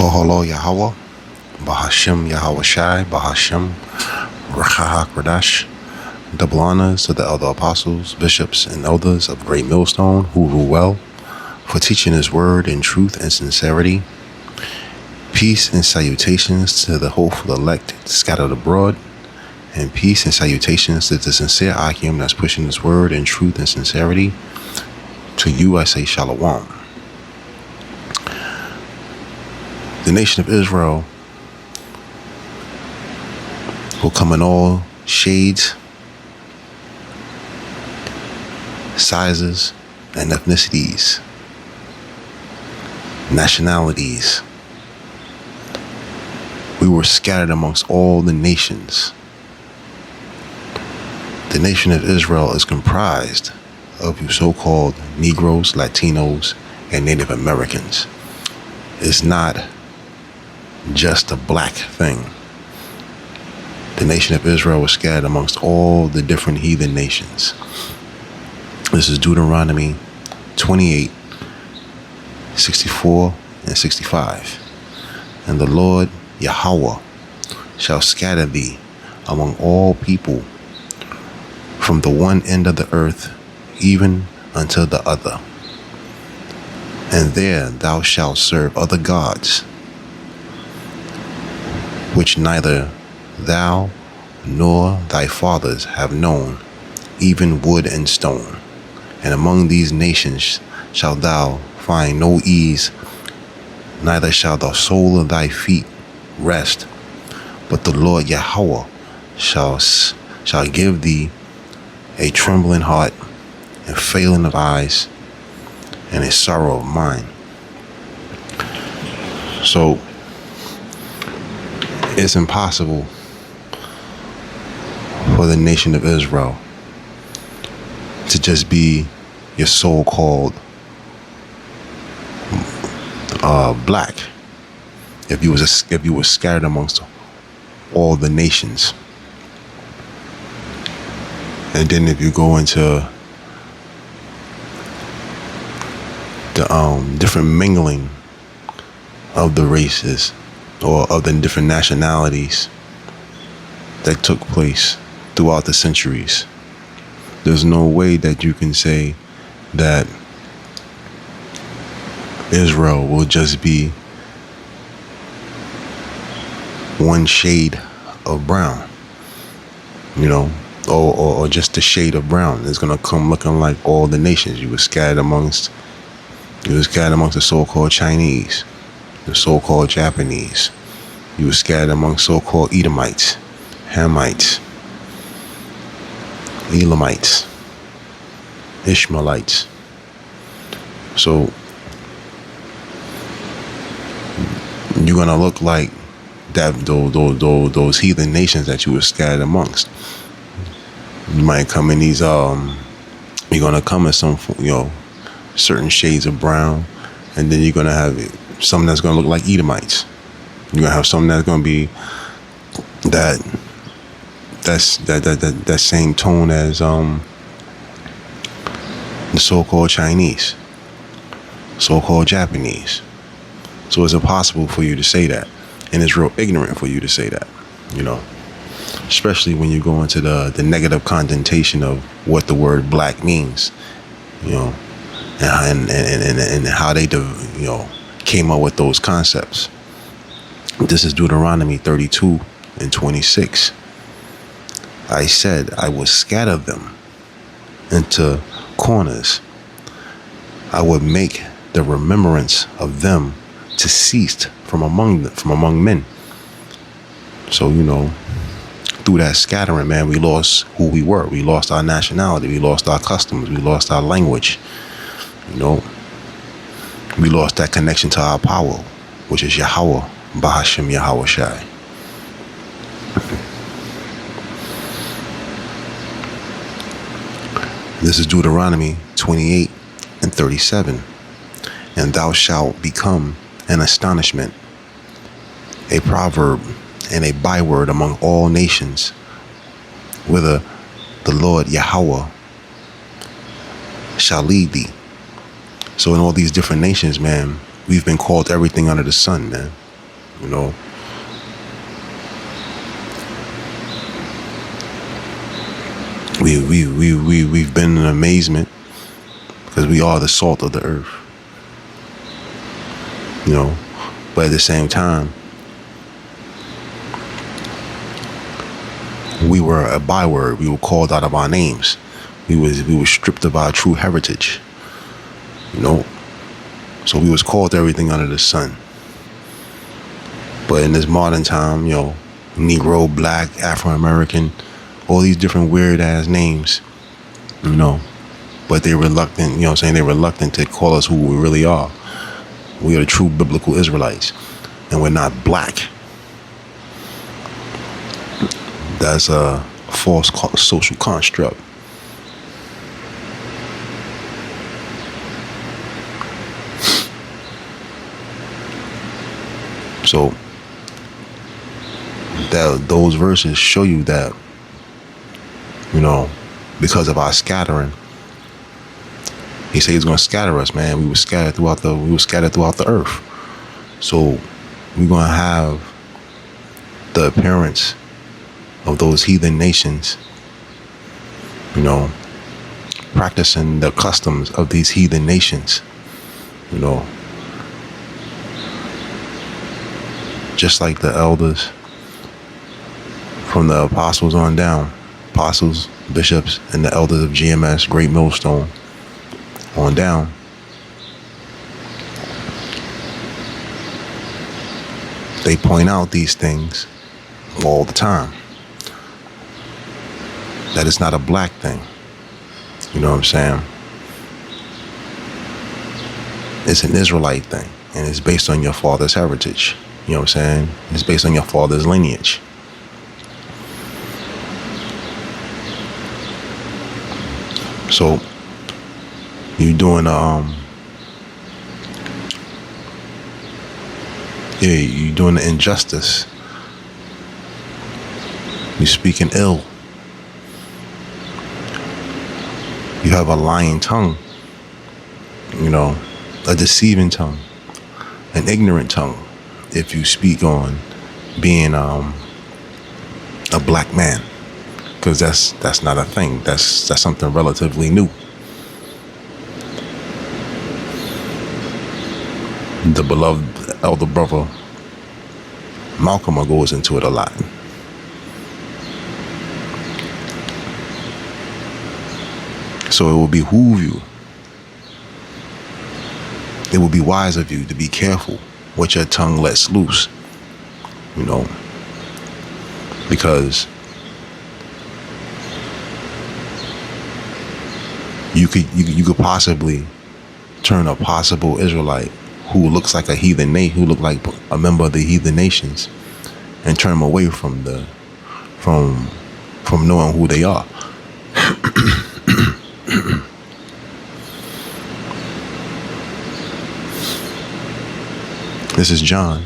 Koholo Yahweh, Bahashim Yahweh Shai, Bahashim Rachaha Kradash. Double honors to the elder apostles, bishops, and elders of Great Millstone who rule well, for teaching his word in truth and sincerity. Peace and salutations to the hopeful elect scattered abroad, and peace and salutations to the sincere Akim that's pushing his word in truth and sincerity. To you I say Shalom. The nation of Israel will come in all shades, sizes, and ethnicities, nationalities. We were scattered amongst all the nations. The nation of Israel is comprised of you so-called Negroes, Latinos, and Native Americans. It's not just a black thing. The nation of Israel was scattered amongst all the different heathen nations. This is Deuteronomy 28, 64, and 65. And the Lord Yahweh shall scatter thee among all people from the one end of the earth even unto the other. And there thou shalt serve other gods, which neither thou nor thy fathers have known, even wood and stone. And among these nations shalt thou find no ease, neither shall the sole of thy feet rest. But the Lord Yahweh shall give thee a trembling heart, and failing of eyes, and a sorrow of mind. So it's impossible for the nation of Israel to just be your so-called black if you were scattered amongst all the nations. And then if you go into the different mingling of the races or of the different nationalities that took place throughout the centuries, there's no way that you can say that Israel will just be one shade of brown, or just a shade of brown. It's gonna come looking like all the nations. You were scattered amongst the so-called Chinese, the so-called Japanese. You were scattered amongst so-called Edomites, Hamites, Elamites, Ishmaelites. So you're gonna look like that those heathen nations that you were scattered amongst. You might come in these you're gonna come in some certain shades of brown, and then you're gonna have something that's gonna look like Edomites. You're gonna have something that's gonna be that same tone as the so-called Chinese, so-called Japanese. So it's impossible for you to say that, and it's real ignorant for you to say that, especially when you go into the negative connotation of what the word black means, and how they came up with those concepts. This is Deuteronomy 32 and 26. I said, I will scatter them into corners. I would make the remembrance of them to cease from among men. So, through that scattering, man, we lost who we were. We lost our nationality. We lost our customs. We lost our language. We lost that connection to our power, which is Yahweh, Bahashim Yahweh Shai. This is Deuteronomy 28 and 37. And thou shalt become an astonishment, a proverb, and a byword among all nations, whither the Lord Yahweh shall lead thee. So in all these different nations, man, we've been called everything under the sun, man. You know, we've been in amazement because we are the salt of the earth. You know, but at the same time, we were a byword. We were called out of our names. We were stripped of our true heritage. You know, so we was called everything under the sun. But in this modern time, you know, Negro, Black, Afro American, all these different weird ass names, you know, but they're reluctant, you know what I'm saying? They're reluctant to call us who we really are. We are the true biblical Israelites, and we're not black. That's a false social construct. So that those verses show you that, you know, because of our scattering, he said he's going to scatter us, man. We were scattered throughout the earth. So we're going to have the appearance of those heathen nations, you know, practicing the customs of these heathen nations, you know, just like the elders from the apostles on down, apostles, bishops, and the elders of GMS, Great Millstone, on down. They point out these things all the time. That it's not a black thing. You know what I'm saying? It's an Israelite thing. And it's based on your father's heritage. You know what I'm saying? It's based on your father's lineage. So you're doing you're doing the injustice. You're speaking ill. You have a lying tongue, you know, a deceiving tongue, an ignorant tongue. If you speak on being a black man, because that's not a thing. That's something relatively new. The beloved elder brother Malcolm goes into it a lot. So it will behoove you. It will be wise of you to be careful what your tongue lets loose. You know, because you could possibly turn a possible Israelite who looks like a heathen who look like a member of the heathen nations, and turn them away from knowing who they are. This is John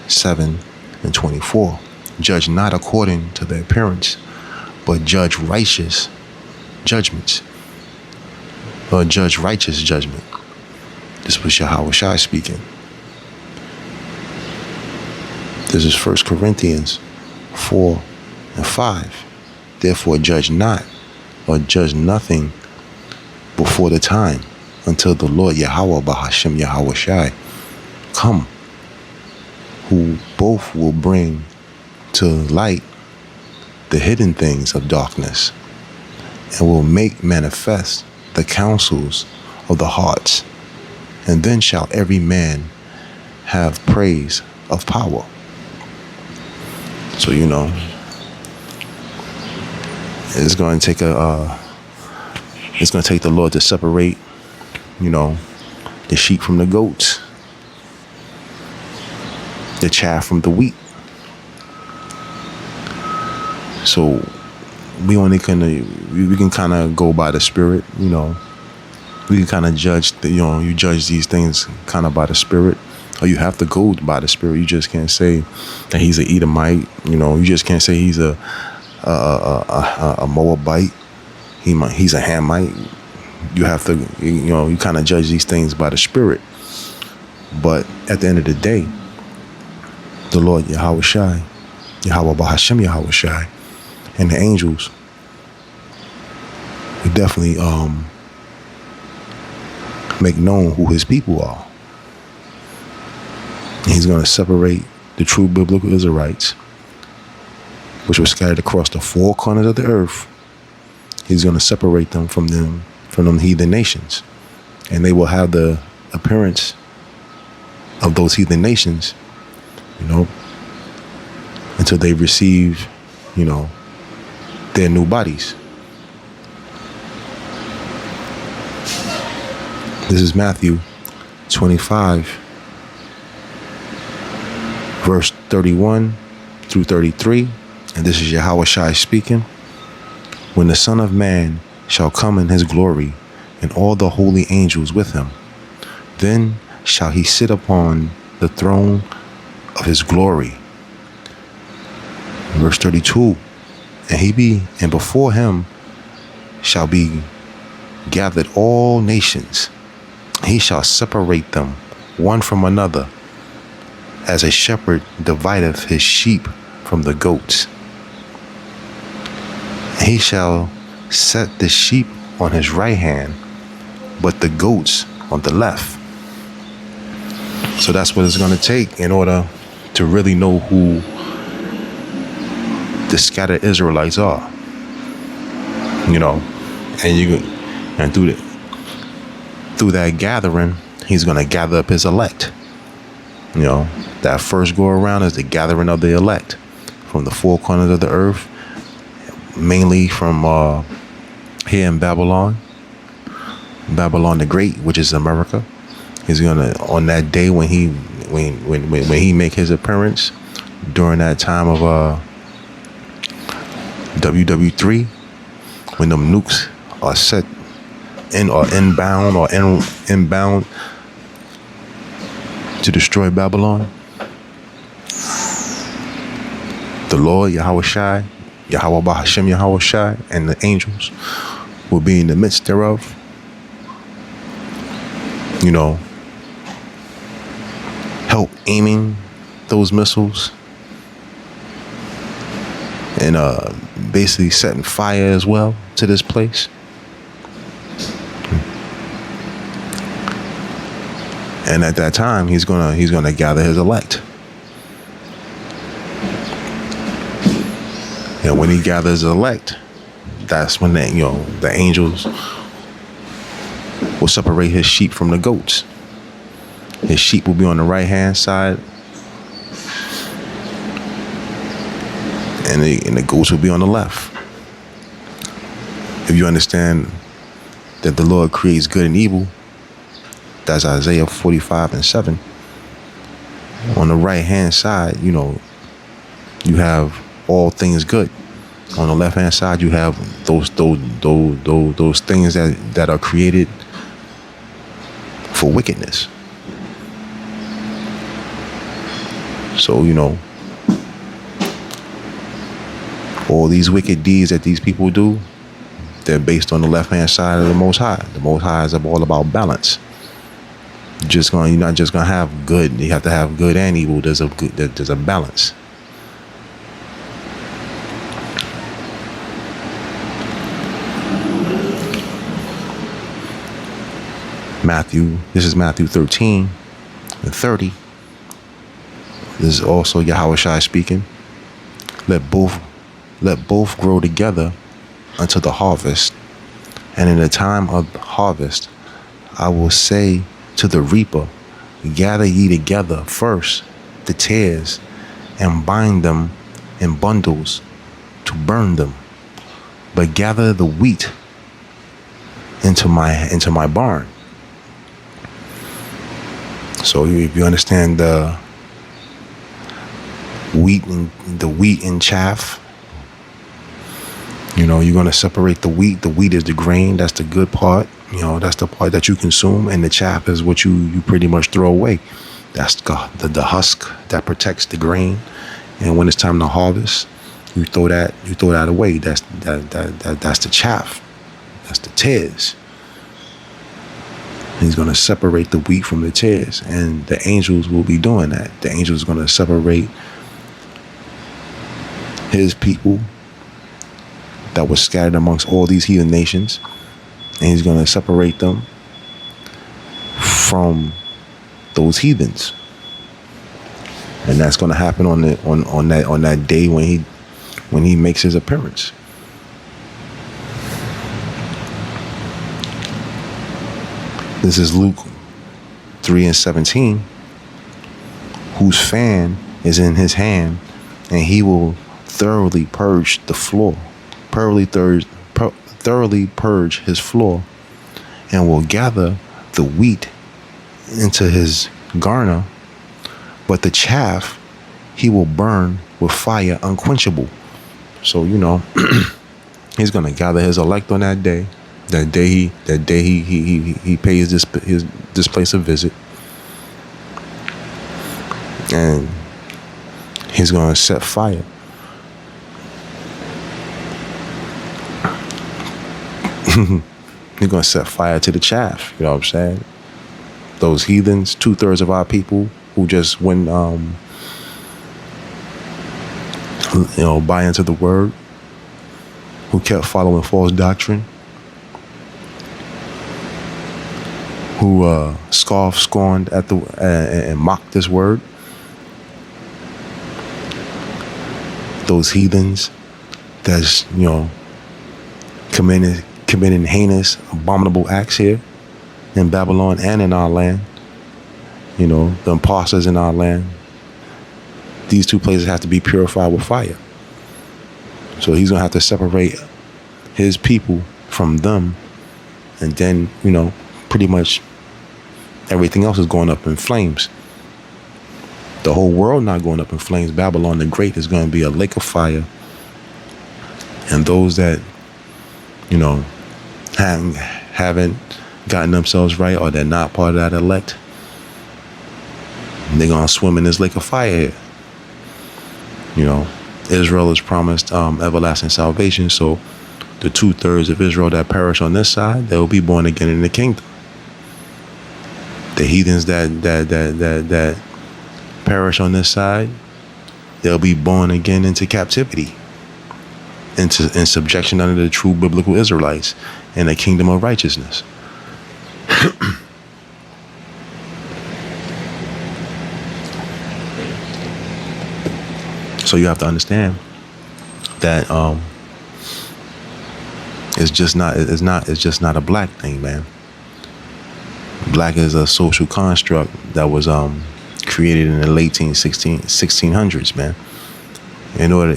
7:24. Judge not according to their appearance, but judge righteous judgments. Or judge righteous judgment. This was Yahweh Shai speaking. This is 1 Corinthians 4:5. Therefore judge not, or judge nothing before the time, until the Lord Yahweh Bahashem Yahweh Shai come, who both will bring to light the hidden things of darkness, and will make manifest the counsels of the hearts. And then shall every man have praise of power. So, you know, it's going to take the Lord to separate, you know, the sheep from the goats, the chaff from the wheat. So we can kind of go by the Spirit, you know. We can kind of judge, you judge these things kind of by the Spirit, or you have to go by the Spirit. You just can't say that he's an Edomite, you know. You just can't say he's a Moabite. He's a Hamite. You have to, you kind of judge these things by the Spirit. But at the end of the day, the Lord Yahweh Shai, Yahweh Bahashem Yahweh Shai, and the angels will definitely make known who his people are. And he's going to separate the true biblical Israelites, which were scattered across the four corners of the earth. He's going to separate them from them heathen nations, and they will have the appearance of those heathen nations, until they receive, their new bodies. This is Matthew 25, verse 31 through 33, and this is Yahweh Shai speaking. When the Son of Man shall come in his glory, and all the holy angels with him, then shall he sit upon the throne of his glory. Verse 32, and before him shall be gathered all nations. He shall separate them one from another, as a shepherd divideth his sheep from the goats. He shall set the sheep on his right hand, but the goats on the left. So that's what it's going to take in order to really know who the scattered Israelites are. And through that gathering, he's going to gather up his elect. That first go around is the gathering of the elect from the four corners of the earth, mainly from here in Babylon the Great, which is America. He's gonna, on that day when he make his appearance during that time of WW3, when them nukes are set in or inbound to destroy Babylon, the Lord Yahweh Shai, Yahweh Bahashem Yahweh Shai, and the angels will be in the midst thereof. Help aiming those missiles and basically setting fire as well to this place. And at that time, he's gonna gather his elect. And when he gathers his elect, that's when the angels will separate his sheep from the goats. His sheep will be on the right hand side, and the goats will be on the left. If you understand that the Lord creates good and evil, that's Isaiah 45:7. On the right hand side, you have all things good. On the left hand side, you have those things that are created for wickedness. So, all these wicked deeds that these people do, they're based on the left hand side of the Most High. The Most High is all about balance. You're not just gonna have good. You have to have good and evil. There's a balance. This is Matthew 13:30. This is also Yahweh Shai speaking. Let both grow together unto the harvest. And in the time of harvest, I will say to the reaper, gather ye together first the tares, and bind them in bundles to burn them, but gather the wheat into my barn. So if you understand the wheat and chaff, you're going to separate the wheat. The wheat is the grain. That's the good part. That's the part that you consume, and the chaff is what you pretty much throw away. That's the husk that protects the grain. And when it's time to harvest, you throw that away. That's the chaff. That's the tares. He's going to separate the wheat from the tares, and the angels will be doing that. The angels are going to separate his people that were scattered amongst all these heathen nations, and he's going to separate them from those heathens. And that's going to happen on that day when he makes his appearance. This is Luke 3:17, whose fan is in his hand, and he will thoroughly purge the floor, thoroughly purge his floor, and will gather the wheat into his garner, but the chaff he will burn with fire unquenchable. So, he's gonna gather his elect on that day. That day he pays this place a visit, and he's gonna set fire. He's gonna set fire to the chaff. You know what I'm saying? Those heathens, 2/3 of our people who just went, buy into the word, who kept following false doctrine, who scoffed, scorned at and mocked this word. Those heathens that's committing heinous, abominable acts here in Babylon and in our land. The imposters in our land. These two places have to be purified with fire. So he's gonna have to separate his people from them, and then pretty much everything else is going up in flames. The whole world not going up in flames. Babylon the Great is going to be a lake of fire, and those that haven't gotten themselves right, or they're not part of that elect, they're gonna swim in this lake of fire here. Israel is promised everlasting salvation, so the 2/3 of Israel that perish on this side, they'll be born again in the kingdom. The heathens that perish on this side, they'll be born again into captivity, in subjection under the true biblical Israelites in a kingdom of righteousness. So you have to understand that it's just not a black thing, man. Black is a social construct that was created in the late 1600s, man. In order,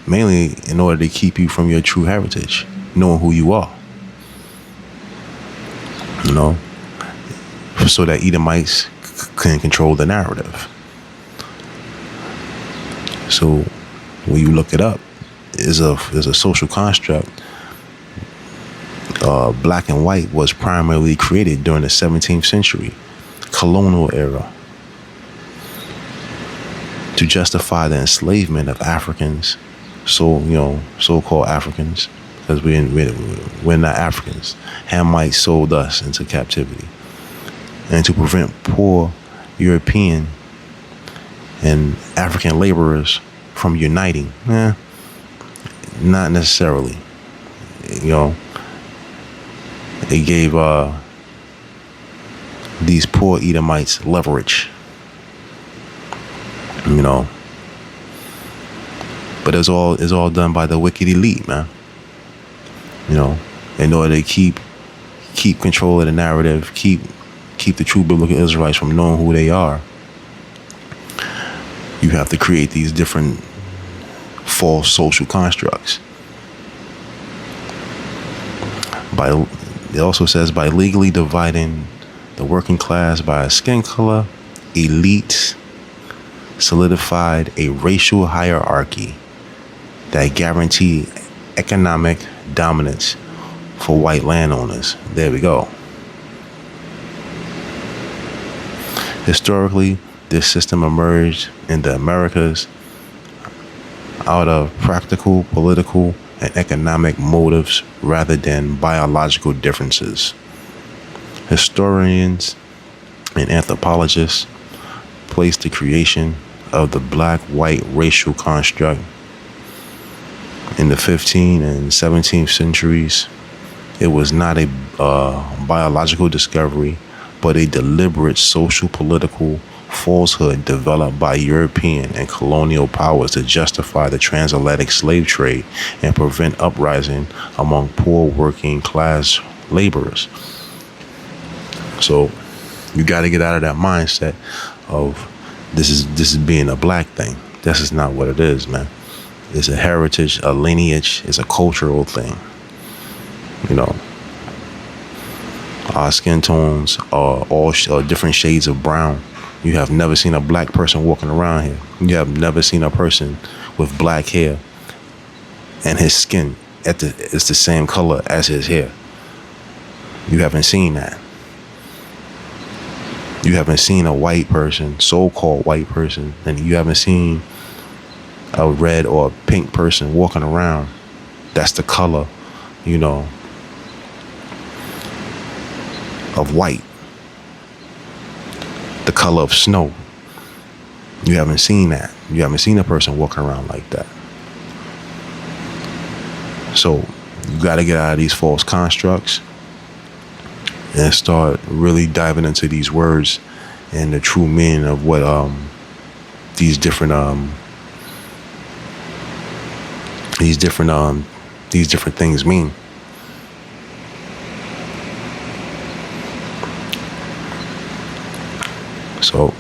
mainly in order to keep you from your true heritage, knowing who you are. So that Edomites can control the narrative. So when you look it up, is a social construct. Black and white was primarily created during the 17th century, colonial era, to justify the enslavement of Africans, so-called Africans, because we're not Africans. Hamites sold us into captivity, and to prevent poor European and African laborers from uniting. Not necessarily. It gave these poor Edomites leverage. But it's all done by the wicked elite, man. In order to keep control of the narrative, keep the true biblical Israelites from knowing who they are. You have to create these different false social constructs. It also says by legally dividing the working class by skin color, elites solidified a racial hierarchy that guaranteed economic dominance for white landowners. There we go. Historically, this system emerged in the Americas out of practical, political, and economic motives rather than biological differences. Historians and anthropologists place the creation of the black-white racial construct In the 15th and 17th centuries, it was not a biological discovery, but a deliberate social political falsehood developed by European and colonial powers to justify the transatlantic slave trade and prevent uprising among poor working class laborers. So you got to get out of that mindset of this is being a black thing. This is not what it is, man. It's a heritage, a lineage, it's a cultural thing. You know, our skin tones are all different shades of brown. You have never seen a black person walking around here. You have never seen a person with black hair and his skin it's the same color as his hair. You haven't seen that. You haven't seen a white person, so-called white person, and you haven't seen a red or a pink person walking around. That's the color, you know, of white. The color of snow. You haven't seen that. You haven't seen a person walking around like that. So you got to get out of these false constructs and start really diving into these words and the true meaning of what these different things mean. So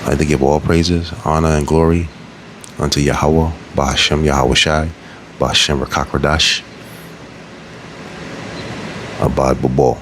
I'd like to give all praises, honor, and glory unto Yahweh, Ba'ashem Yahweh Shai, Ba'ashem Rakakradash, Abad Babal.